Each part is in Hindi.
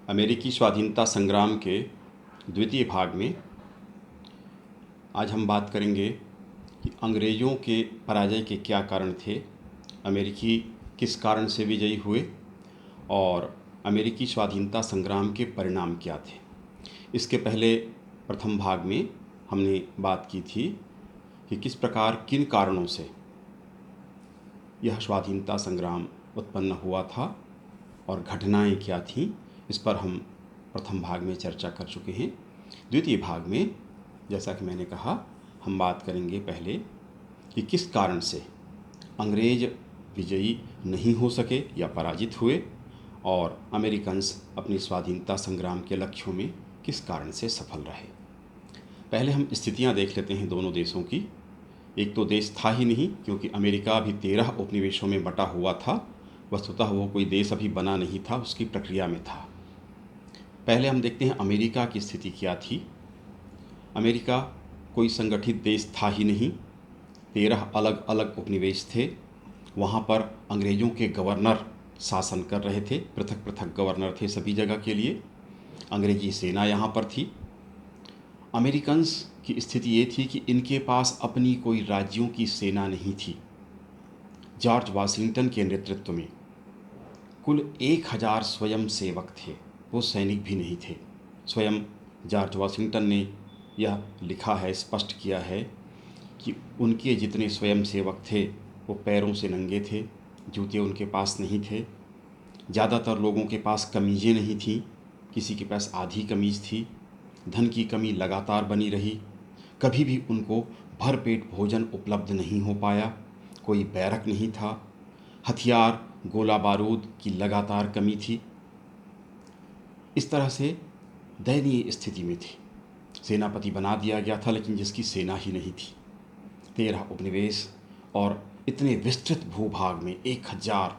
अमेरिकी स्वाधीनता संग्राम के द्वितीय भाग में आज हम बात करेंगे कि अंग्रेज़ों के पराजय के क्या कारण थे, अमेरिकी किस कारण से विजयी हुए और अमेरिकी स्वाधीनता संग्राम के परिणाम क्या थे। इसके पहले प्रथम भाग में हमने बात की थी कि किस प्रकार किन कारणों से यह स्वाधीनता संग्राम उत्पन्न हुआ था और घटनाएं क्या थीं, इस पर हम प्रथम भाग में चर्चा कर चुके हैं। द्वितीय भाग में जैसा कि मैंने कहा, हम बात करेंगे पहले कि किस कारण से अंग्रेज विजयी नहीं हो सके या पराजित हुए और अमेरिकन्स अपनी स्वाधीनता संग्राम के लक्ष्यों में किस कारण से सफल रहे। पहले हम स्थितियां देख लेते हैं दोनों देशों की। एक तो देश था ही नहीं, क्योंकि अमेरिका अभी 13 उपनिवेशों में बटा हुआ था। वस्तुतः वो कोई देश अभी बना नहीं था, उसकी प्रक्रिया में था। पहले हम देखते हैं अमेरिका की स्थिति क्या थी। अमेरिका कोई संगठित देश था ही नहीं, 13 अलग अलग उपनिवेश थे। वहाँ पर अंग्रेज़ों के गवर्नर शासन कर रहे थे, पृथक पृथक गवर्नर थे सभी जगह के लिए। अंग्रेजी सेना यहाँ पर थी। अमेरिकन्स की स्थिति ये थी कि इनके पास अपनी कोई राज्यों की सेना नहीं थी। जॉर्ज वाशिंगटन के नेतृत्व में कुल 1000 स्वयं सेवक थे, वो सैनिक भी नहीं थे। स्वयं जॉर्ज वाशिंगटन ने यह लिखा है, स्पष्ट किया है कि उनके जितने स्वयं सेवक थे वो पैरों से नंगे थे, जूते उनके पास नहीं थे। ज़्यादातर लोगों के पास कमीज़ें नहीं थीं, किसी के पास आधी कमीज़ थी। धन की कमी लगातार बनी रही, कभी भी उनको भरपेट भोजन उपलब्ध नहीं हो पाया। कोई बैरक नहीं था, हथियार गोला बारूद की लगातार कमी थी। इस तरह से दयनीय स्थिति में थी। सेनापति बना दिया गया था, लेकिन जिसकी सेना ही नहीं थी। 13 उपनिवेश और इतने विस्तृत भूभाग में 1000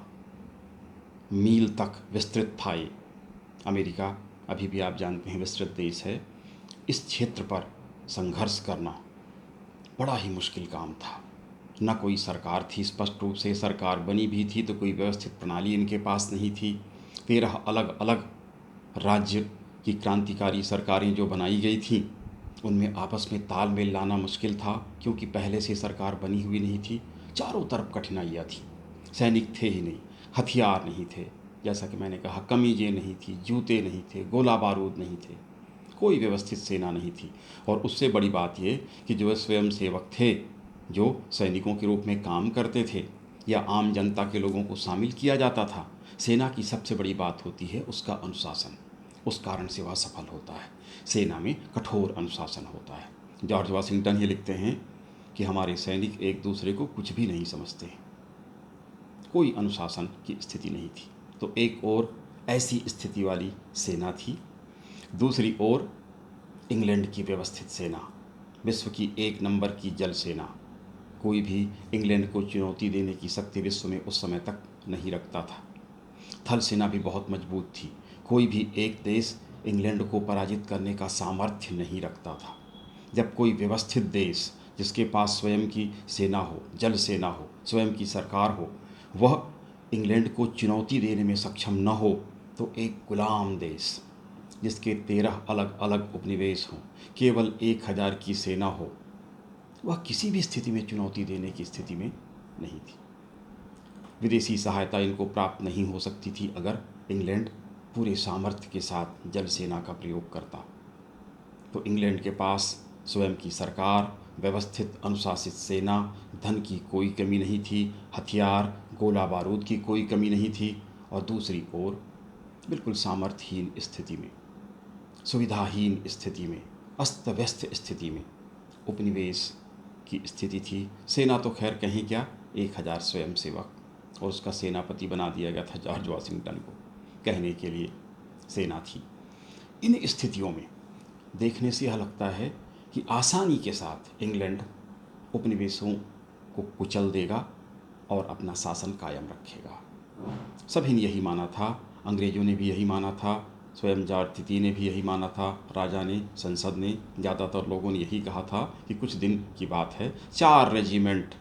मील तक विस्तृत था ये अमेरिका। अभी भी आप जानते हैं विस्तृत देश है। इस क्षेत्र पर संघर्ष करना बड़ा ही मुश्किल काम था। न कोई सरकार थी, स्पष्ट रूप से सरकार बनी भी थी तो कोई व्यवस्थित प्रणाली इनके पास नहीं थी। 13 अलग अलग राज्य की क्रांतिकारी सरकारें जो बनाई गई थीं, उनमें आपस में तालमेल लाना मुश्किल था, क्योंकि पहले से सरकार बनी हुई नहीं थी। चारों तरफ कठिनाइयाँ थीं। सैनिक थे ही नहीं, हथियार नहीं थे, जैसा कि मैंने कहा, कमीजें नहीं थी, जूते नहीं थे, गोला बारूद नहीं थे, कोई व्यवस्थित सेना नहीं थी। और उससे बड़ी बात ये कि जो स्वयं सेवक थे, जो सैनिकों के रूप में काम करते थे या आम जनता के लोगों को शामिल किया जाता था, सेना की सबसे बड़ी बात होती है उसका अनुशासन। उस कारण से वह सफल होता है। सेना में कठोर अनुशासन होता है। जॉर्ज वाशिंगटन ये लिखते हैं कि हमारे सैनिक एक दूसरे को कुछ भी नहीं समझते हैं। कोई अनुशासन की स्थिति नहीं थी। तो एक ओर ऐसी स्थिति वाली सेना थी, दूसरी ओर इंग्लैंड की व्यवस्थित सेना, विश्व की 1 नंबर की जल सेना। कोई भी इंग्लैंड को चुनौती देने की शक्ति विश्व में उस समय तक नहीं रखता था। थल सेना भी बहुत मजबूत थी। कोई भी एक देश इंग्लैंड को पराजित करने का सामर्थ्य नहीं रखता था। जब कोई व्यवस्थित देश जिसके पास स्वयं की सेना हो, जल सेना हो, स्वयं की सरकार हो, वह इंग्लैंड को चुनौती देने में सक्षम न हो, तो एक गुलाम देश जिसके 13 अलग अलग उपनिवेश हों, केवल 1000 की सेना हो, वह किसी भी स्थिति में चुनौती देने की स्थिति में नहीं थी। विदेशी सहायता इनको प्राप्त नहीं हो सकती थी अगर इंग्लैंड पूरे सामर्थ्य के साथ जल सेना का प्रयोग करता। तो इंग्लैंड के पास स्वयं की सरकार, व्यवस्थित अनुशासित सेना, धन की कोई कमी नहीं थी, हथियार गोला बारूद की कोई कमी नहीं थी, और दूसरी ओर बिल्कुल सामर्थ्यहीन स्थिति में, सुविधाहीन स्थिति में, अस्त व्यस्त स्थिति में उपनिवेश की स्थिति थी। सेना तो खैर कहीं क्या, 1000 स्वयं सेवक, और उसका सेनापति बना दिया गया था जॉर्ज वाशिंगटन को, कहने के लिए सेना थी। इन स्थितियों में देखने से यह लगता है कि आसानी के साथ इंग्लैंड उपनिवेशों को कुचल देगा और अपना शासन कायम रखेगा। सभी ने यही माना था, अंग्रेज़ों ने भी यही माना था, स्वयं जॉर्ज तृतीय ने भी यही माना था, राजा ने, संसद ने, ज़्यादातर लोगों ने यही कहा था कि कुछ दिन की बात है, 4 रेजिमेंट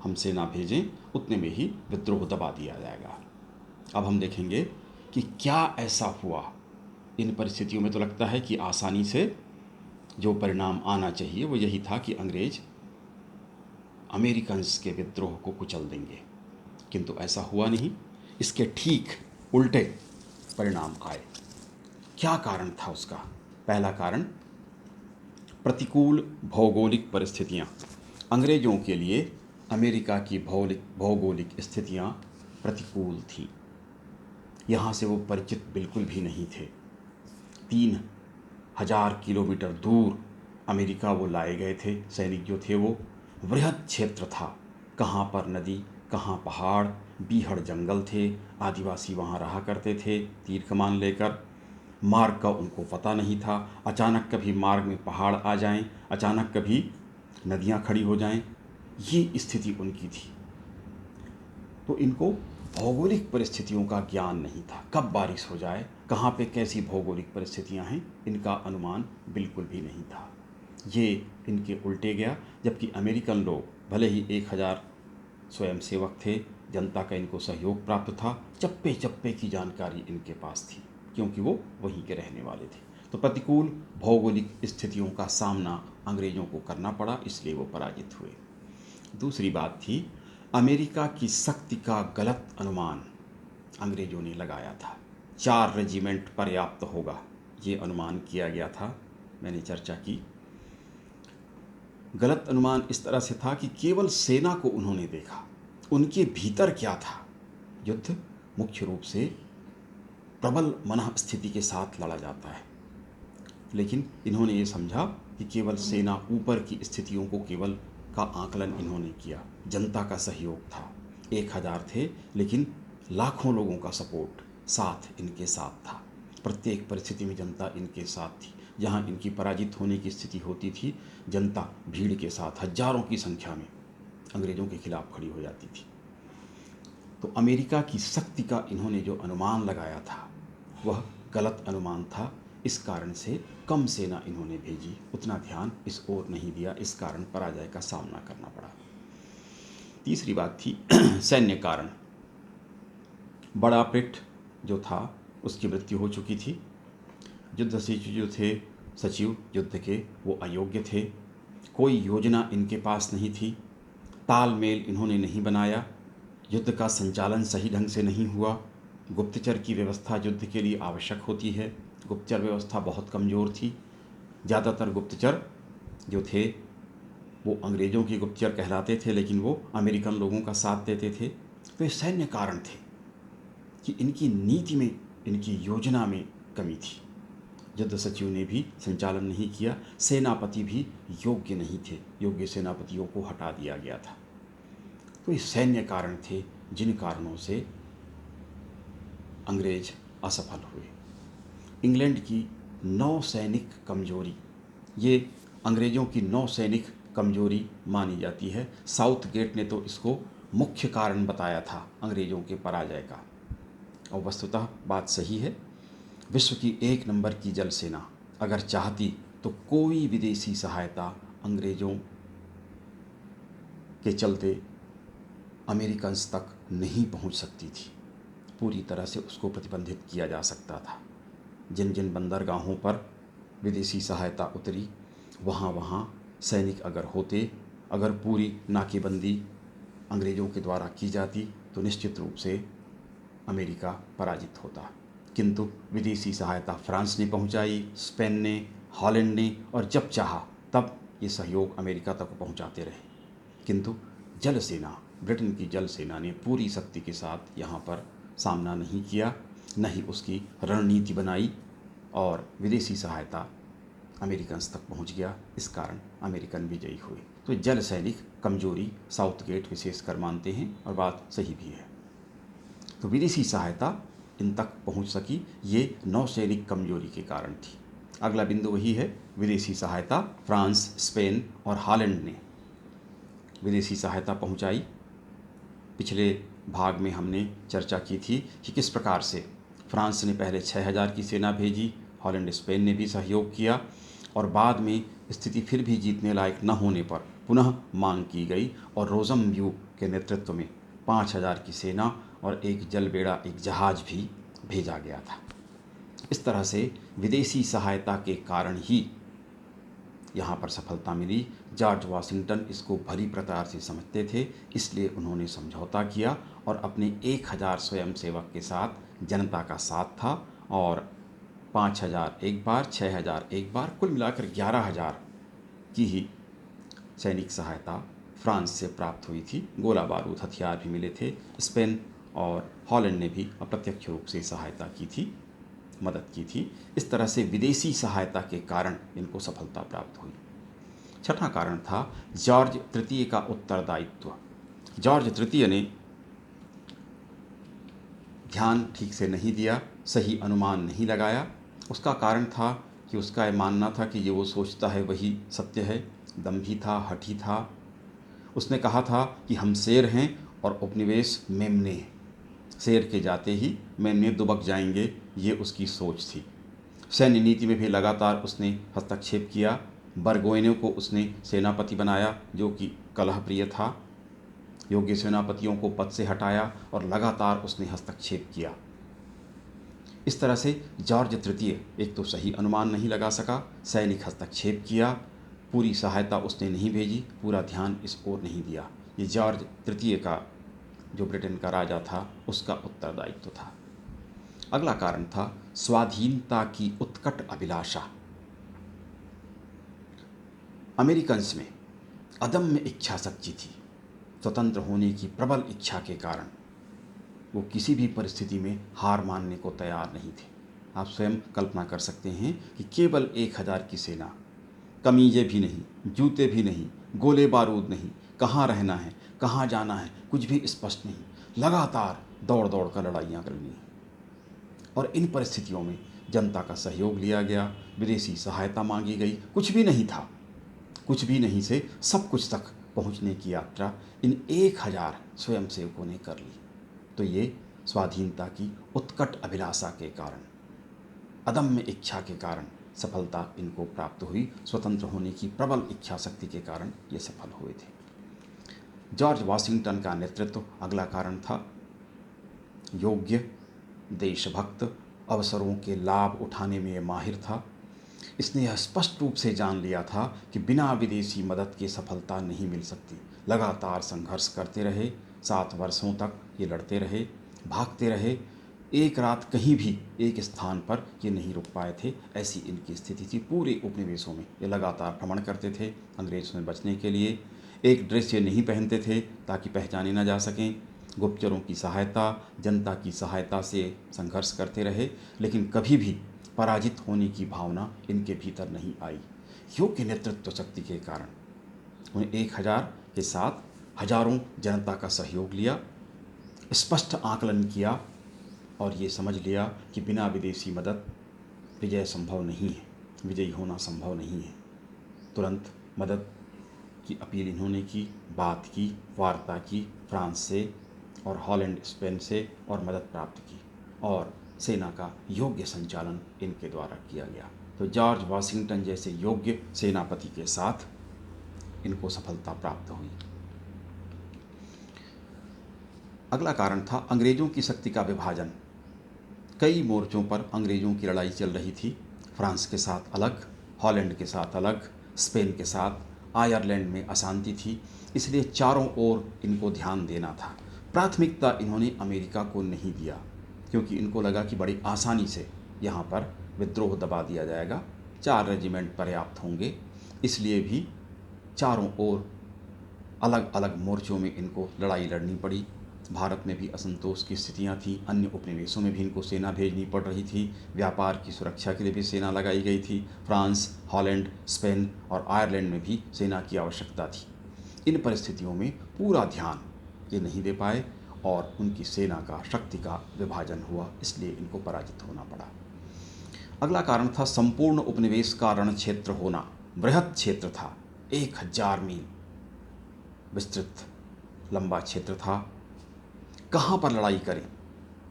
हम सेना भेजें, उतने में ही विद्रोह दबा दिया जाएगा। अब हम देखेंगे कि क्या ऐसा हुआ इन परिस्थितियों में तो लगता है कि आसानी से जो परिणाम आना चाहिए वो यही था कि अंग्रेज अमेरिकन्स के विद्रोह को कुचल देंगे, किंतु ऐसा हुआ नहीं। इसके ठीक उल्टे परिणाम आए। क्या कारण था उसका? पहला कारण, प्रतिकूल भौगोलिक परिस्थितियाँ। अंग्रेज़ों के लिए अमेरिका की भौगोलिक स्थितियाँ प्रतिकूल थीं। यहाँ से वो परिचित बिल्कुल भी नहीं थे। 3000 किलोमीटर दूर अमेरिका वो लाए गए थे। सैनिक जो थे वो वृहद क्षेत्र था, कहाँ पर नदी, कहाँ पहाड़, बीहड़ जंगल थे, आदिवासी वहाँ रहा करते थे तीर कमान लेकर। मार्ग का उनको पता नहीं था, अचानक कभी मार्ग में पहाड़ आ जाएं, अचानक कभी नदियाँ खड़ी हो जाएं, ये स्थिति उनकी थी। तो इनको भौगोलिक परिस्थितियों का ज्ञान नहीं था। कब बारिश हो जाए, कहाँ पे कैसी भौगोलिक परिस्थितियाँ हैं, इनका अनुमान बिल्कुल भी नहीं था। ये इनके उल्टे गया। जबकि अमेरिकन लोग भले ही 1000 स्वयंसेवक थे, जनता का इनको सहयोग प्राप्त था, चप्पे चप्पे की जानकारी इनके पास थी, क्योंकि वो वहीं के रहने वाले थे। तो प्रतिकूल भौगोलिक स्थितियों का सामना अंग्रेज़ों को करना पड़ा, इसलिए वो पराजित हुए। दूसरी बात थी, अमेरिका की शक्ति का गलत अनुमान अंग्रेज़ों ने लगाया था। 4 रेजिमेंट पर्याप्त होगा, ये अनुमान किया गया था। मैंने चर्चा की। गलत अनुमान इस तरह से था कि केवल सेना को उन्होंने देखा, उनके भीतर क्या था। युद्ध मुख्य रूप से प्रबल मनः स्थिति के साथ लड़ा जाता है, लेकिन इन्होंने ये समझा कि केवल सेना ऊपर की स्थितियों को केवल का आकलन इन्होंने किया। जनता का सहयोग था। 1000 थे, लेकिन लाखों लोगों का सपोर्ट साथ इनके साथ था। प्रत्येक परिस्थिति में जनता इनके साथ थी। जहाँ इनकी पराजित होने की स्थिति होती थी, जनता भीड़ के साथ हजारों की संख्या में अंग्रेज़ों के खिलाफ खड़ी हो जाती थी। तो अमेरिका की शक्ति का इन्होंने जो अनुमान लगाया था वह गलत अनुमान था। इस कारण से कम सेना इन्होंने भेजी, उतना ध्यान इस ओर नहीं दिया, इस कारण पराजय का सामना करना पड़ा। तीसरी बात थी सैन्य कारण। बड़ा पिट जो था उसकी मृत्यु हो चुकी थी। युद्ध सचिव जो थे, सचिव युद्ध के, वो अयोग्य थे। कोई योजना इनके पास नहीं थी, तालमेल इन्होंने नहीं बनाया, युद्ध का संचालन सही ढंग से नहीं हुआ। गुप्तचर की व्यवस्था युद्ध के लिए आवश्यक होती है, गुप्तचर व्यवस्था बहुत कमज़ोर थी। ज़्यादातर गुप्तचर जो थे वो अंग्रेज़ों के गुप्तचर कहलाते थे, लेकिन वो अमेरिकन लोगों का साथ देते थे। तो ये सैन्य कारण थे कि इनकी नीति में, इनकी योजना में कमी थी। युद्ध सचिव ने भी संचालन नहीं किया, सेनापति भी योग्य नहीं थे, योग्य सेनापतियों को हटा दिया गया था। तो ये सैन्य कारण थे जिन कारणों से अंग्रेज असफल हुए। इंग्लैंड की नौसैनिक कमजोरी, ये अंग्रेज़ों की नौसैनिक कमजोरी मानी जाती है। साउथ गेट ने तो इसको मुख्य कारण बताया था अंग्रेज़ों के पराजय का, और वस्तुतः बात सही है। विश्व की 1 नंबर की जल सेना अगर चाहती तो कोई विदेशी सहायता अंग्रेज़ों के चलते अमेरिकन्स तक नहीं पहुंच सकती थी। पूरी तरह से उसको प्रतिबंधित किया जा सकता था। जिन जिन बंदरगाहों पर विदेशी सहायता उतरी, वहाँ वहाँ सैनिक अगर होते, अगर पूरी नाकेबंदी अंग्रेज़ों के द्वारा की जाती, तो निश्चित रूप से अमेरिका पराजित होता। किंतु विदेशी सहायता फ्रांस ने पहुंचाई, स्पेन ने, हॉलैंड ने, और जब चाहा तब ये सहयोग अमेरिका तक पहुंचाते रहे। किंतु जल सेना, ब्रिटेन की जल सेना ने पूरी शक्ति के साथ यहाँ पर सामना नहीं किया, न ही उसकी रणनीति बनाई, और विदेशी सहायता अमेरिकन्स तक पहुँच गया। इस कारण अमेरिकन विजयी हुए। तो जल सैनिक कमजोरी साउथ गेट विशेषकर मानते हैं, और बात सही भी है। तो विदेशी सहायता इन तक पहुंच सकी, ये नौसैनिक कमजोरी के कारण थी। अगला बिंदु वही है, विदेशी सहायता फ्रांस, स्पेन और हॉलैंड ने विदेशी सहायता पहुंचाई। पिछले भाग में हमने चर्चा की थी कि किस प्रकार से फ्रांस ने पहले 6000 की सेना भेजी, हॉलैंड स्पेन ने भी सहयोग किया, और बाद में स्थिति फिर भी जीतने लायक न होने पर पुनः मांग की गई, और रोज़मब्यू के नेतृत्व में 5000 की सेना और एक जलबेड़ा, एक जहाज़ भी भेजा गया था। इस तरह से विदेशी सहायता के कारण ही यहाँ पर सफलता मिली। जॉर्ज वाशिंगटन इसको भली प्रकार से समझते थे, इसलिए उन्होंने समझौता किया और अपने 1000 स्वयंसेवक के साथ जनता का साथ था और 5000 एक बार, 6000 एक बार, कुल मिलाकर 11000 की ही सैनिक सहायता फ्रांस से प्राप्त हुई थी। गोला बारूद हथियार भी मिले थे। स्पेन और हॉलैंड ने भी अप्रत्यक्ष रूप से सहायता की थी, मदद की थी। इस तरह से विदेशी सहायता के कारण इनको सफलता प्राप्त हुई। छठा कारण था जॉर्ज तृतीय का उत्तरदायित्व। जॉर्ज तृतीय ने ध्यान ठीक से नहीं दिया, सही अनुमान नहीं लगाया। उसका कारण था कि उसका यह मानना था कि ये वो सोचता है वही सत्य है। दम्भी था, हठी था। उसने कहा था कि हम शेर हैं और उपनिवेश मेमने हैं। शेर के जाते ही मेमने दुबक जाएंगे, ये उसकी सोच थी। सैन्य नीति में भी लगातार उसने हस्तक्षेप किया। बरगोइनों को उसने सेनापति बनाया, जो कि कलहप्रिय था। योग्य सेनापतियों को पद से हटाया और लगातार उसने हस्तक्षेप किया। इस तरह से जॉर्ज तृतीय एक तो सही अनुमान नहीं लगा सका, सैनिक हस्तक्षेप किया, पूरी सहायता उसने नहीं भेजी, पूरा ध्यान इस ओर नहीं दिया। ये जॉर्ज तृतीय का, जो ब्रिटेन का राजा था, उसका उत्तरदायित्व था। अगला कारण था स्वाधीनता की उत्कट अभिलाषा। अमेरिकन्स में अदम्य इच्छा शक्ति थी। स्वतंत्र होने की प्रबल इच्छा के कारण वो किसी भी परिस्थिति में हार मानने को तैयार नहीं थे। आप स्वयं कल्पना कर सकते हैं कि केवल 1000 की सेना, कमीजें भी नहीं, जूते भी नहीं, गोले बारूद नहीं, कहाँ रहना है, कहाँ जाना है, कुछ भी स्पष्ट नहीं, लगातार दौड़ दौड़ कर लड़ाइयाँ करनी है। और इन परिस्थितियों में जनता का सहयोग लिया गया, विदेशी सहायता मांगी गई। कुछ भी नहीं था, कुछ भी नहीं से सब कुछ तक पहुंचने की यात्रा इन 1000 स्वयंसेवकों ने कर ली। तो ये स्वाधीनता की उत्कट अभिलाषा के कारण, अदम्य इच्छा के कारण सफलता इनको प्राप्त हुई। स्वतंत्र होने की प्रबल इच्छा शक्ति के कारण ये सफल हुए थे। जॉर्ज वाशिंगटन का नेतृत्व अगला कारण था। योग्य, देशभक्त, अवसरों के लाभ उठाने में ये माहिर था। इसने यह स्पष्ट रूप से जान लिया था कि बिना विदेशी मदद के सफलता नहीं मिल सकती। लगातार संघर्ष करते रहे, 7 वर्षों तक ये लड़ते रहे, भागते रहे। एक रात कहीं भी एक स्थान पर ये नहीं रुक पाए थे, ऐसी इनकी स्थिति थी। पूरे उपनिवेशों में ये लगातार भ्रमण करते थे अंग्रेज़ों से बचने के लिए। एक ड्रेस ये नहीं पहनते थे ताकि पहचाने न जा सकें। गुप्तचरों की सहायता, जनता की सहायता से संघर्ष करते रहे, लेकिन कभी भी पराजित होने की भावना इनके भीतर नहीं आई। योग्य नेतृत्व शक्ति के कारण उन्हें 1000 के साथ हजारों जनता का सहयोग लिया, स्पष्ट आकलन किया और ये समझ लिया कि बिना विदेशी मदद विजय संभव नहीं है, विजयी होना संभव नहीं है। तुरंत मदद की अपील इन्होंने की, बात की, वार्ता की फ्रांस से और हॉलैंड, स्पेन से, और मदद प्राप्त की और सेना का योग्य संचालन इनके द्वारा किया गया। तो जॉर्ज वाशिंगटन जैसे योग्य सेनापति के साथ इनको सफलता प्राप्त हुई। अगला कारण था अंग्रेज़ों की शक्ति का विभाजन। कई मोर्चों पर अंग्रेज़ों की लड़ाई चल रही थी। फ्रांस के साथ अलग, हॉलैंड के साथ अलग, स्पेन के साथ, आयरलैंड में अशांति थी। इसलिए चारों ओर इनको ध्यान देना था। प्राथमिकता इन्होंने अमेरिका को नहीं दिया, क्योंकि इनको लगा कि बड़ी आसानी से यहाँ पर विद्रोह दबा दिया जाएगा, 4 रेजिमेंट पर्याप्त होंगे। इसलिए भी चारों ओर अलग अलग मोर्चों में इनको लड़ाई लड़नी पड़ी। भारत में भी असंतोष की स्थितियां थीं, अन्य उपनिवेशों में भी इनको सेना भेजनी पड़ रही थी। व्यापार की सुरक्षा के लिए भी सेना लगाई गई थी। फ्रांस, हॉलैंड, स्पेन और आयरलैंड में भी सेना की आवश्यकता थी। इन परिस्थितियों में पूरा ध्यान ये नहीं दे पाए और उनकी सेना का, शक्ति का विभाजन हुआ, इसलिए इनको पराजित होना पड़ा। अगला कारण था संपूर्ण उपनिवेश का रण क्षेत्र होना। बृहद क्षेत्र था, 1000 मील विस्तृत लंबा क्षेत्र था। कहाँ पर लड़ाई करें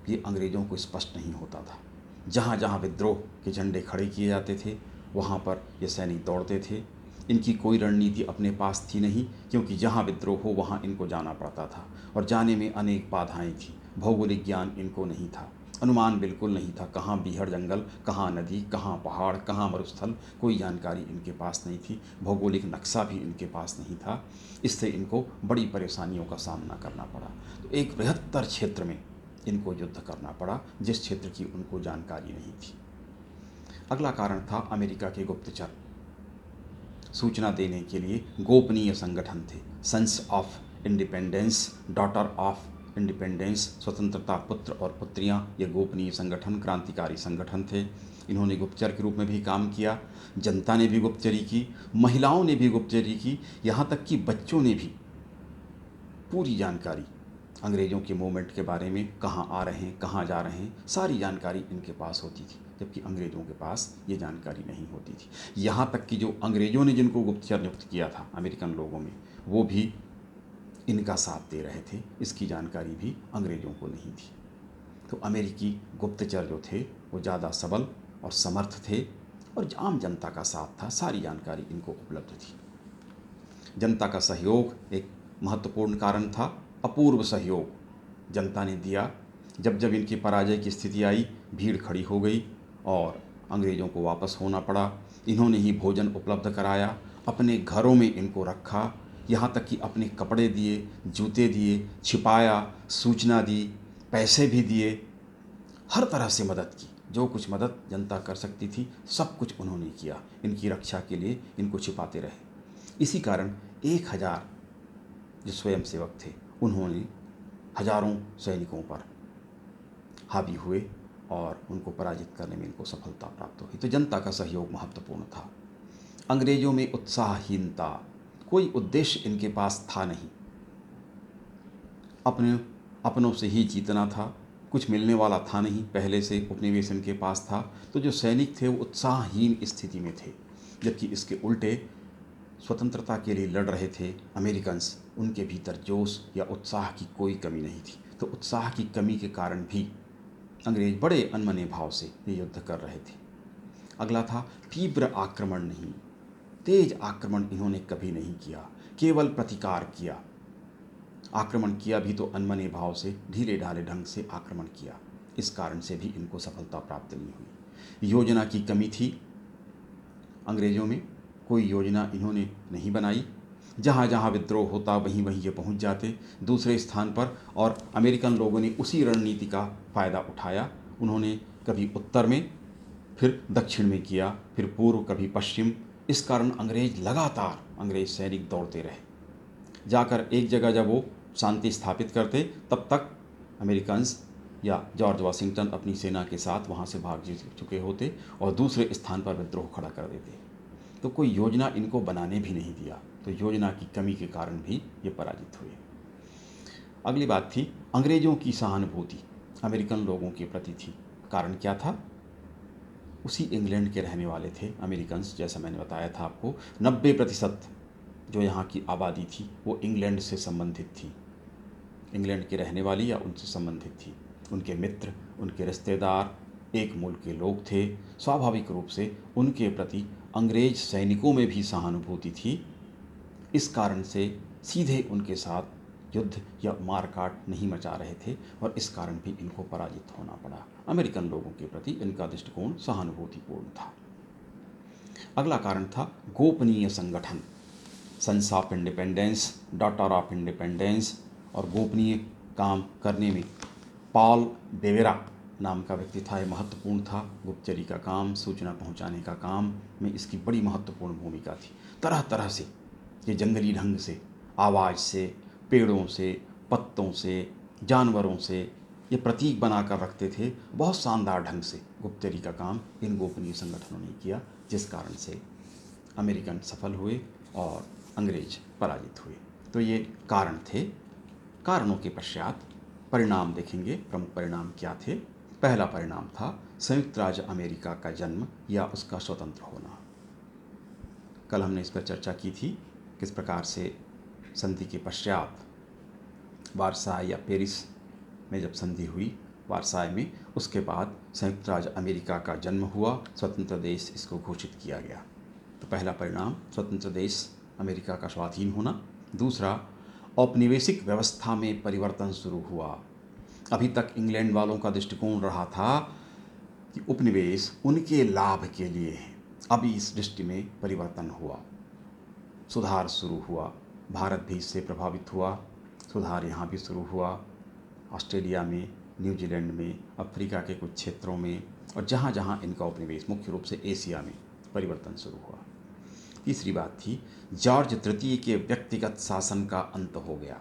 ये अंग्रेज़ों को स्पष्ट नहीं होता था। जहाँ जहाँ विद्रोह के झंडे खड़े किए जाते थे वहाँ पर ये सैनिक दौड़ते थे। इनकी कोई रणनीति अपने पास थी नहीं, क्योंकि जहाँ विद्रोह हो वहाँ इनको जाना पड़ता था और जाने में अनेक बाधाएं थी। भौगोलिक ज्ञान इनको नहीं था। अनुमान बिल्कुल नहीं था, कहाँ बीहड़ जंगल, कहाँ नदी, कहाँ पहाड़, कहाँ मरुस्थल, कोई जानकारी इनके पास नहीं थी। भौगोलिक नक्शा भी इनके पास नहीं था। इससे इनको बड़ी परेशानियों का सामना करना पड़ा। तो एक बृहत्तर क्षेत्र में इनको युद्ध करना पड़ा, जिस क्षेत्र की उनको जानकारी नहीं थी। अगला कारण था अमेरिका के गुप्तचर। सूचना देने के लिए गोपनीय संगठन थे। Sons of independence, daughter of independence, स्वतंत्रता पुत्र और पुत्रियां, ये गोपनीय संगठन, क्रांतिकारी संगठन थे। इन्होंने गुप्तचर के रूप में भी काम किया। जनता ने भी गुप्तचरी की, महिलाओं ने भी गुप्तचरी की, यहाँ तक कि बच्चों ने भी पूरी जानकारी अंग्रेज़ों के मूवमेंट के बारे में, कहाँ आ रहे हैं, कहाँ जा रहे हैं, सारी जानकारी इनके पास होती थी, जबकि अंग्रेज़ों के पास ये जानकारी नहीं होती थी। यहाँ तक कि जो अंग्रेज़ों ने जिनको गुप्तचर नियुक्त किया था अमेरिकन लोगों में, वो भी इनका साथ दे रहे थे, इसकी जानकारी भी अंग्रेज़ों को नहीं थी। तो अमेरिकी गुप्तचर जो थे वो ज़्यादा सबल और समर्थ थे और आम जनता का साथ था, सारी जानकारी इनको उपलब्ध थी। जनता का सहयोग एक महत्वपूर्ण कारण था। अपूर्व सहयोग जनता ने दिया। जब जब इनकी पराजय की स्थिति आई, भीड़ खड़ी हो गई और अंग्रेज़ों को वापस होना पड़ा। इन्होंने ही भोजन उपलब्ध कराया, अपने घरों में इनको रखा, यहाँ तक कि अपने कपड़े दिए, जूते दिए, छिपाया, सूचना दी, पैसे भी दिए, हर तरह से मदद की। जो कुछ मदद जनता कर सकती थी सब कुछ उन्होंने किया। इनकी रक्षा के लिए इनको छिपाते रहे। इसी कारण 1000 जो स्वयंसेवक थे उन्होंने हजारों सैनिकों पर हावी हुए और उनको पराजित करने में इनको सफलता प्राप्त हुई। तो जनता का सहयोग महत्वपूर्ण था। अंग्रेज़ों में उत्साहहीनता, कोई उद्देश्य इनके पास था नहीं, अपनों से ही जीतना था, कुछ मिलने वाला था नहीं, पहले से उपनिवेश इनके पास था। तो जो सैनिक थे वो उत्साहहीन स्थिति में थे, जबकि इसके उल्टे स्वतंत्रता के लिए लड़ रहे थे अमेरिकन्स, उनके भीतर जोश या उत्साह की कोई कमी नहीं थी। तो उत्साह की कमी के कारण भी अंग्रेज बड़े अनमने भाव से ये युद्ध कर रहे थे। अगला था तीव्र आक्रमण नहीं, तेज आक्रमण इन्होंने कभी नहीं किया, केवल प्रतिकार किया। आक्रमण किया भी तो अनमने भाव से, ढीले ढाले ढंग से आक्रमण किया। इस कारण से भी इनको सफलता प्राप्त नहीं हुई। योजना की कमी थी अंग्रेज़ों में, कोई योजना इन्होंने नहीं बनाई। जहाँ जहाँ विद्रोह होता वहीं वहीं ये पहुँच जाते दूसरे स्थान पर, और अमेरिकन लोगों ने उसी रणनीति का फ़ायदा उठाया। उन्होंने कभी उत्तर में, फिर दक्षिण में किया, फिर पूर्व, कभी पश्चिम। इस कारण अंग्रेज सैनिक दौड़ते रहे। जाकर एक जगह जब वो शांति स्थापित करते, तब तक अमेरिकन्स या जॉर्ज वाशिंगटन अपनी सेना के साथ वहाँ से भाग चुके होते और दूसरे स्थान पर विद्रोह खड़ा कर देते। तो कोई योजना इनको बनाने भी नहीं दिया। तो योजना की कमी के कारण भी ये पराजित हुए। अगली बात थी अंग्रेज़ों की सहानुभूति अमेरिकन लोगों के प्रति थी। कारण क्या था? उसी इंग्लैंड के रहने वाले थे अमेरिकन्स। जैसा मैंने बताया था आपको, 90% जो यहाँ की आबादी थी वो इंग्लैंड से संबंधित थी, इंग्लैंड के रहने वाली या उनसे संबंधित थी। उनके मित्र, उनके रिश्तेदार एक मूल के लोग थे। स्वाभाविक रूप से उनके प्रति अंग्रेज सैनिकों में भी सहानुभूति थी। इस कारण से सीधे उनके साथ युद्ध या मारकाट नहीं मचा रहे थे और इस कारण भी इनको पराजित होना पड़ा। अमेरिकन लोगों के प्रति इनका दृष्टिकोण सहानुभूतिपूर्ण था। अगला कारण था गोपनीय संगठन। Sons of independence, daughter of independence. और गोपनीय काम करने में पॉल बेवेरा नाम का व्यक्ति था। यह महत्वपूर्ण था। गुप्तचरी का काम, सूचना पहुंचाने का काम में इसकी बड़ी महत्वपूर्ण भूमिका थी। तरह तरह से ये जंगली ढंग से, आवाज़ से, पेड़ों से, पत्तों से, जानवरों से ये प्रतीक बना कर रखते थे। बहुत शानदार ढंग से गुप्तचरी का काम इन गोपनीय संगठनों ने किया, जिस कारण से अमेरिकन सफल हुए और अंग्रेज पराजित हुए। तो ये कारण थे। कारणों के पश्चात परिणाम देखेंगे। प्रमुख परिणाम क्या थे? पहला परिणाम था संयुक्त राज्य अमेरिका का जन्म या उसका स्वतंत्र होना। कल हमने इस पर चर्चा की थी, किस प्रकार से संधि के पश्चात वारसाय या पेरिस में जब संधि हुई वारसाय में, उसके बाद संयुक्त राज्य अमेरिका का जन्म हुआ, स्वतंत्र देश इसको घोषित किया गया। तो पहला परिणाम स्वतंत्र देश अमेरिका का स्वाधीन होना। दूसरा, औपनिवेशिक व्यवस्था में परिवर्तन शुरू हुआ। अभी तक इंग्लैंड वालों का दृष्टिकोण रहा था कि उपनिवेश उनके लाभ के लिए है। अभी इस दृष्टि में परिवर्तन हुआ, सुधार शुरू हुआ। भारत भी इससे प्रभावित हुआ, सुधार यहाँ भी शुरू हुआ। ऑस्ट्रेलिया में, न्यूजीलैंड में, अफ्रीका के कुछ क्षेत्रों में, और जहाँ जहाँ इनका उपनिवेश, मुख्य रूप से एशिया में परिवर्तन शुरू हुआ। तीसरी बात थी, जॉर्ज तृतीय के व्यक्तिगत शासन का अंत हो गया।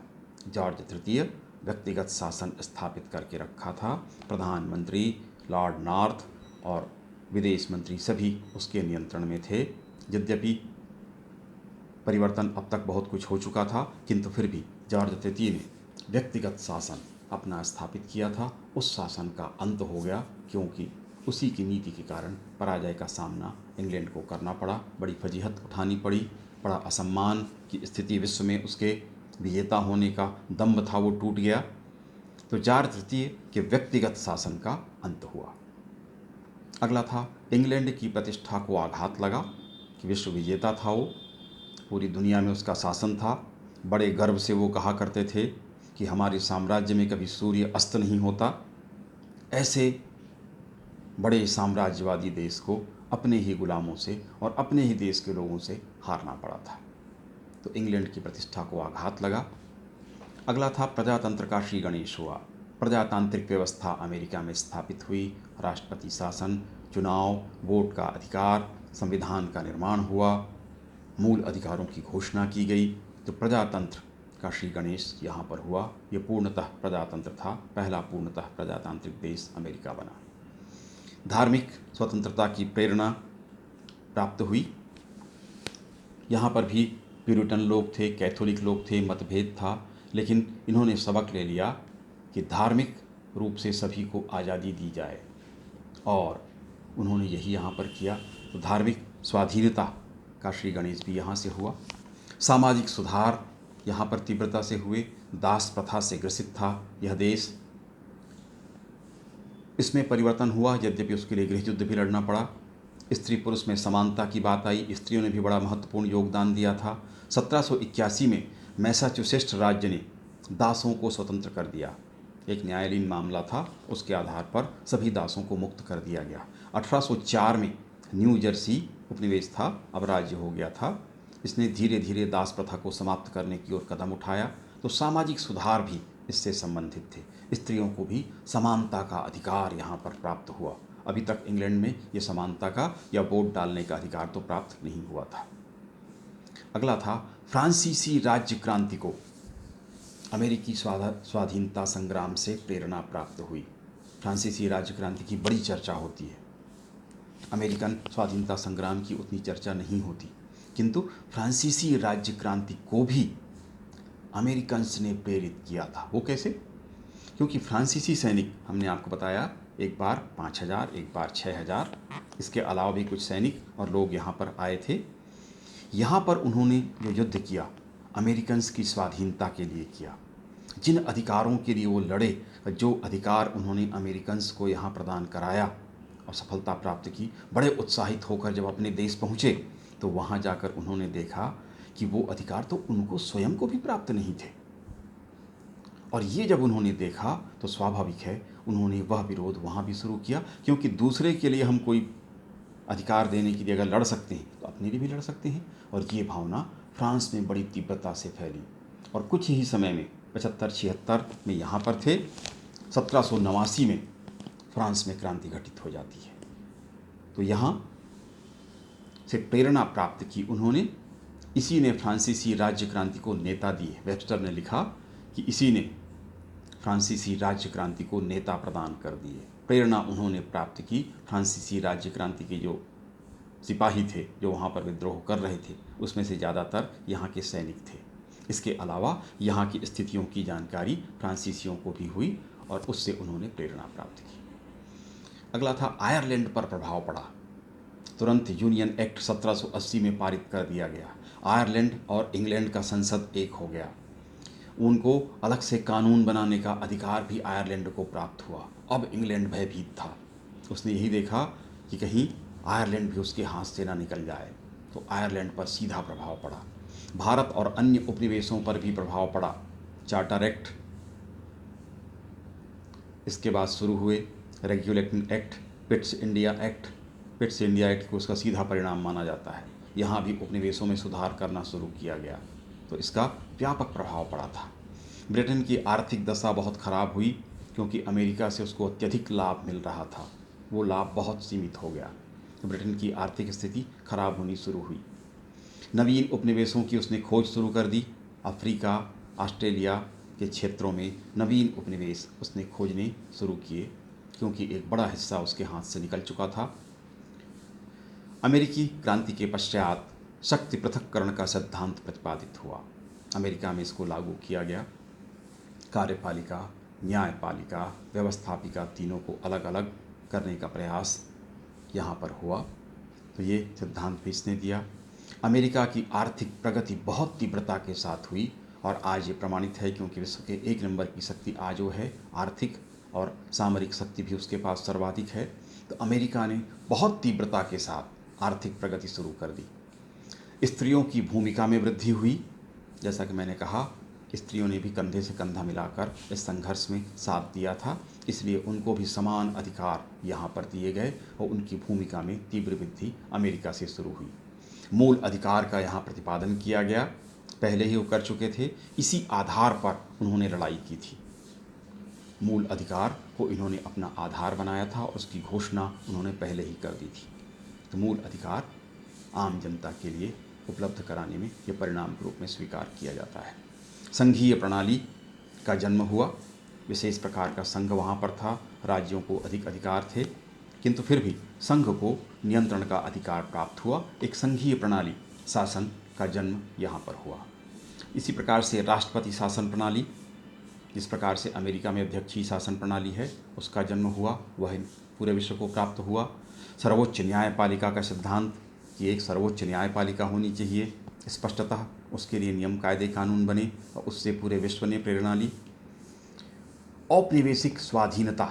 जॉर्ज तृतीय व्यक्तिगत शासन स्थापित करके रखा था। प्रधानमंत्री, लॉर्ड नॉर्थ और विदेश मंत्री सभी उसके नियंत्रण में थे। यद्यपि परिवर्तन अब तक बहुत कुछ हो चुका था, किंतु फिर भी जॉर्ज तृतीय ने व्यक्तिगत शासन अपना स्थापित किया था। उस शासन का अंत हो गया, क्योंकि उसी की नीति के कारण पराजय का सामना इंग्लैंड को करना पड़ा। बड़ी फजीहत उठानी पड़ी, बड़ा असम्मान की स्थिति विश्व में उसके विजेता होने का दम्भ था, वो टूट गया। तो जॉर्ज तृतीय के व्यक्तिगत शासन का अंत हुआ। अगला था, इंग्लैंड की प्रतिष्ठा को आघात लगा कि विश्व विजेता था वो, पूरी दुनिया में उसका शासन था। बड़े गर्व से वो कहा करते थे कि हमारे साम्राज्य में कभी सूर्य अस्त नहीं होता। ऐसे बड़े साम्राज्यवादी देश को अपने ही गुलामों से और अपने ही देश के लोगों से हारना पड़ा था। तो इंग्लैंड की प्रतिष्ठा को आघात लगा। अगला था, प्रजातंत्र का श्री गणेश हुआ। प्रजातांत्रिक व्यवस्था अमेरिका में स्थापित हुई। राष्ट्रपति शासन, चुनाव, वोट का अधिकार, संविधान का निर्माण हुआ, मूल अधिकारों की घोषणा की गई। तो प्रजातंत्र का श्री गणेश यहाँ पर हुआ। ये पूर्णतः प्रजातंत्र था, पहला पूर्णतः प्रजातांत्रिक देश अमेरिका बना। धार्मिक स्वतंत्रता की प्रेरणा प्राप्त हुई। यहाँ पर भी प्यूरिटन लोग थे, कैथोलिक लोग थे, मतभेद था, लेकिन इन्होंने सबक ले लिया कि धार्मिक रूप से सभी को आज़ादी दी जाए, और उन्होंने यही यहाँ पर किया। तो धार्मिक स्वाधीनता का श्री गणेश भी यहाँ से हुआ। सामाजिक सुधार यहाँ पर तीव्रता से हुए। दास प्रथा से ग्रसित था यह देश, इसमें परिवर्तन हुआ, यद्यपि उसके लिए गृह युद्ध भी लड़ना पड़ा। स्त्री पुरुष में समानता की बात आई, स्त्रियों ने भी बड़ा महत्वपूर्ण योगदान दिया था। 1781 में मैसाचुसेट्स राज्य ने दासों को स्वतंत्र कर दिया। एक न्यायालयीन मामला था, उसके आधार पर सभी दासों को मुक्त कर दिया गया। 1804 में न्यू जर्सी उपनिवेश था, अब राज्य हो गया था। इसने धीरे धीरे दास प्रथा को समाप्त करने की ओर कदम उठाया। तो सामाजिक सुधार भी इससे संबंधित थे। स्त्रियों को भी समानता का अधिकार यहाँ पर प्राप्त हुआ। अभी तक इंग्लैंड में ये समानता का या वोट डालने का अधिकार तो प्राप्त नहीं हुआ था। अगला था, फ्रांसीसी राज्य क्रांति को अमेरिकी स्वाधीनता संग्राम से प्रेरणा प्राप्त हुई। फ्रांसीसी राज्य क्रांति की बड़ी चर्चा होती है, अमेरिकन स्वाधीनता संग्राम की उतनी चर्चा नहीं होती, किंतु फ्रांसीसी राज्य क्रांति को भी अमेरिकन्स ने प्रेरित किया था। वो कैसे? क्योंकि फ्रांसीसी सैनिक, हमने आपको बताया, एक बार 5000, एक बार 6000, इसके अलावा भी कुछ सैनिक और लोग यहाँ पर आए थे। यहाँ पर उन्होंने जो युद्ध किया, अमेरिकन्स की स्वाधीनता के लिए किया। जिन अधिकारों के लिए वो लड़े, जो अधिकार उन्होंने अमेरिकन्स को यहाँ प्रदान कराया और सफलता प्राप्त की, बड़े उत्साहित होकर जब अपने देश पहुँचे तो वहाँ जाकर उन्होंने देखा कि वो अधिकार तो उनको स्वयं को भी प्राप्त नहीं थे। और ये जब उन्होंने देखा तो स्वाभाविक है उन्होंने वह विरोध वहाँ भी शुरू किया, क्योंकि दूसरे के लिए हम कोई अधिकार देने के लिए अगर लड़ सकते हैं तो अपने लिए भी लड़ सकते हैं। और ये भावना फ्रांस में बड़ी तीव्रता से फैली, और कुछ ही समय में 75-76 में यहाँ पर थे, 1789 में फ्रांस में क्रांति घटित हो जाती है। तो यहाँ से प्रेरणा प्राप्त की उन्होंने। इसी ने फ्रांसीसी राज्य क्रांति को नेता दी। वेबस्टर ने लिखा कि इसी ने फ्रांसीसी राज्य क्रांति को नेता प्रदान कर दिए। प्रेरणा उन्होंने प्राप्त की। फ्रांसीसी राज्य क्रांति के जो सिपाही थे, जो वहाँ पर विद्रोह कर रहे थे, उसमें से ज़्यादातर यहाँ के सैनिक थे। इसके अलावा यहाँ की स्थितियों की जानकारी फ्रांसीसियों को भी हुई और उससे उन्होंने प्रेरणा प्राप्त की। अगला था, आयरलैंड पर प्रभाव पड़ा। तुरंत यूनियन एक्ट 1780 में पारित कर दिया गया। आयरलैंड और इंग्लैंड का संसद एक हो गया। उनको अलग से कानून बनाने का अधिकार भी आयरलैंड को प्राप्त हुआ। अब इंग्लैंड भयभीत था, उसने यही देखा कि कहीं आयरलैंड भी उसके हाथ से ना निकल जाए, तो आयरलैंड पर सीधा प्रभाव पड़ा। भारत और अन्य उपनिवेशों पर भी प्रभाव पड़ा। चार्टर एक्ट इसके बाद शुरू हुए regulating act, Pitt's India act. Pitt's India act को उसका सीधा परिणाम माना जाता है। यहाँ भी उपनिवेशों में सुधार करना शुरू किया गया, तो इसका व्यापक प्रभाव पड़ा था। ब्रिटेन की आर्थिक दशा बहुत खराब हुई, क्योंकि अमेरिका से उसको अत्यधिक लाभ मिल रहा था। वो लाभ बहुत सीमित हो गया, तो ब्रिटेन की आर्थिक स्थिति खराब होनी शुरू हुई। नवीन उपनिवेशों की उसने खोज शुरू कर दी। अफ्रीका, ऑस्ट्रेलिया के क्षेत्रों में नवीन उपनिवेश उसने खोजने शुरू किए, क्योंकि एक बड़ा हिस्सा उसके हाथ से निकल चुका था। अमेरिकी क्रांति के पश्चात शक्ति पृथक्करण का सिद्धांत प्रतिपादित हुआ। अमेरिका में इसको लागू किया गया। कार्यपालिका, न्यायपालिका, व्यवस्थापिका, तीनों को अलग अलग करने का प्रयास यहाँ पर हुआ। तो ये सिद्धांत भी इसने दिया। अमेरिका की आर्थिक प्रगति बहुत तीव्रता के साथ हुई, और आज ये प्रमाणित है, क्योंकि विश्व के एक नंबर की शक्ति आज वो है। आर्थिक और सामरिक शक्ति भी उसके पास सर्वाधिक है। तो अमेरिका ने बहुत तीव्रता के साथ आर्थिक प्रगति शुरू कर दी। स्त्रियों की भूमिका में वृद्धि हुई। जैसा कि मैंने कहा, स्त्रियों ने भी कंधे से कंधा मिलाकर इस संघर्ष में साथ दिया था, इसलिए उनको भी समान अधिकार यहाँ पर दिए गए, और उनकी भूमिका में तीव्र वृद्धि अमेरिका से शुरू हुई। मूल अधिकार का यहाँ प्रतिपादन किया गया। पहले ही वो कर चुके थे। इसी आधार पर उन्होंने लड़ाई की थी। मूल अधिकार को इन्होंने अपना आधार बनाया था, और उसकी घोषणा उन्होंने पहले ही कर दी थी। तो मूल अधिकार आम जनता के लिए उपलब्ध कराने में ये परिणाम के रूप में स्वीकार किया जाता है। संघीय प्रणाली का जन्म हुआ। विशेष प्रकार का संघ वहाँ पर था। राज्यों को अधिक अधिकार थे, किंतु फिर भी संघ को नियंत्रण का अधिकार प्राप्त हुआ। एक संघीय प्रणाली, शासन का जन्म यहाँ पर हुआ। इसी प्रकार से राष्ट्रपति शासन प्रणाली, जिस प्रकार से अमेरिका में अध्यक्षीय शासन प्रणाली है, उसका जन्म हुआ, वह पूरे विश्व को प्राप्त हुआ। सर्वोच्च न्यायपालिका का सिद्धांत कि एक सर्वोच्च न्यायपालिका होनी चाहिए, स्पष्टतः उसके लिए नियम कायदे कानून बने, और उससे पूरे विश्व ने प्रेरणा ली। औपनिवेशिक स्वाधीनता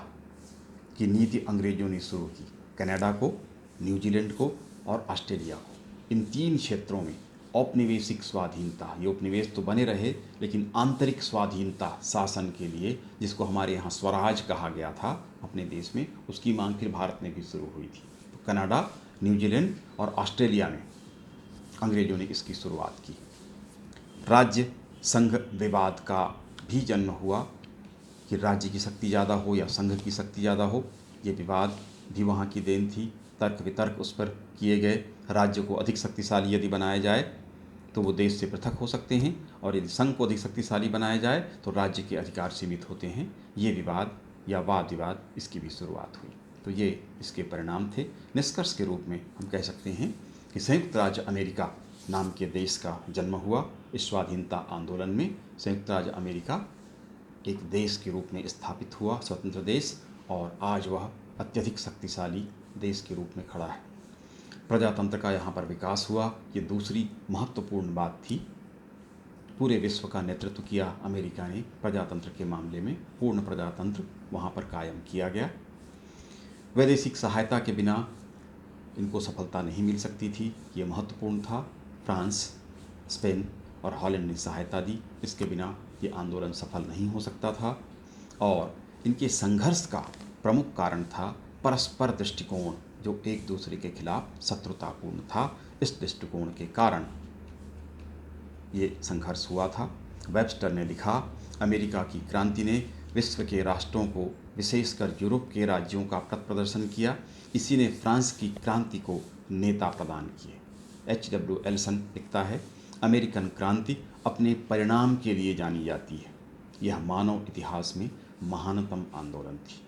की नीति अंग्रेजों ने शुरू की। कनाडा को, न्यूजीलैंड को और ऑस्ट्रेलिया को, इन 3 क्षेत्रों में औपनिवेशिक स्वाधीनता, ये उपनिवेश तो बने रहे, लेकिन आंतरिक स्वाधीनता शासन के लिए, जिसको हमारे यहाँ स्वराज कहा गया था अपने देश में, उसकी मांग फिर भारत में भी शुरू हुई थी। तो कनाडा, न्यूजीलैंड और ऑस्ट्रेलिया में अंग्रेजों ने इसकी शुरुआत की। राज्य संघ विवाद का भी जन्म हुआ कि राज्य की शक्ति ज़्यादा हो या संघ की शक्ति ज़्यादा हो। ये विवाद भी वहाँ की देन थी। तर्क वितर्क उस पर किए गए। राज्य को अधिक शक्तिशाली यदि बनाया जाए तो वो देश से पृथक हो सकते हैं, और यदि संघ को अधिक शक्तिशाली बनाया जाए तो राज्य के अधिकार सीमित होते हैं। ये विवाद या वाद विवाद, इसकी भी शुरुआत हुई। तो ये इसके परिणाम थे। निष्कर्ष के रूप में हम कह सकते हैं कि संयुक्त राज्य अमेरिका नाम के देश का जन्म हुआ। इस स्वाधीनता आंदोलन में संयुक्त राज्य अमेरिका एक देश के रूप में स्थापित हुआ, स्वतंत्र देश, और आज वह अत्यधिक शक्तिशाली देश के रूप में खड़ा है। प्रजातंत्र का यहाँ पर विकास हुआ। ये दूसरी महत्वपूर्ण बात थी। पूरे विश्व का नेतृत्व किया अमेरिका ने प्रजातंत्र के मामले में। पूर्ण प्रजातंत्र वहाँ पर कायम किया गया। वैदेशिक सहायता के बिना इनको सफलता नहीं मिल सकती थी, ये महत्वपूर्ण था। फ्रांस, स्पेन और हॉलैंड ने सहायता दी। इसके बिना ये आंदोलन सफल नहीं हो सकता था। और इनके संघर्ष का प्रमुख कारण था परस्पर दृष्टिकोण, जो एक दूसरे के खिलाफ शत्रुतापूर्ण था। इस दृष्टिकोण के कारण ये संघर्ष हुआ था। वेबस्टर ने लिखा, अमेरिका की क्रांति ने विश्व के राष्ट्रों को, विशेषकर यूरोप के राज्यों का प्रदर्शन किया। इसी ने फ्रांस की क्रांति को नेता प्रदान किए। H.W. एल्सन लिखता है, अमेरिकन क्रांति अपने परिणाम के लिए जानी जाती है। यह मानव इतिहास में महानतम आंदोलन थी।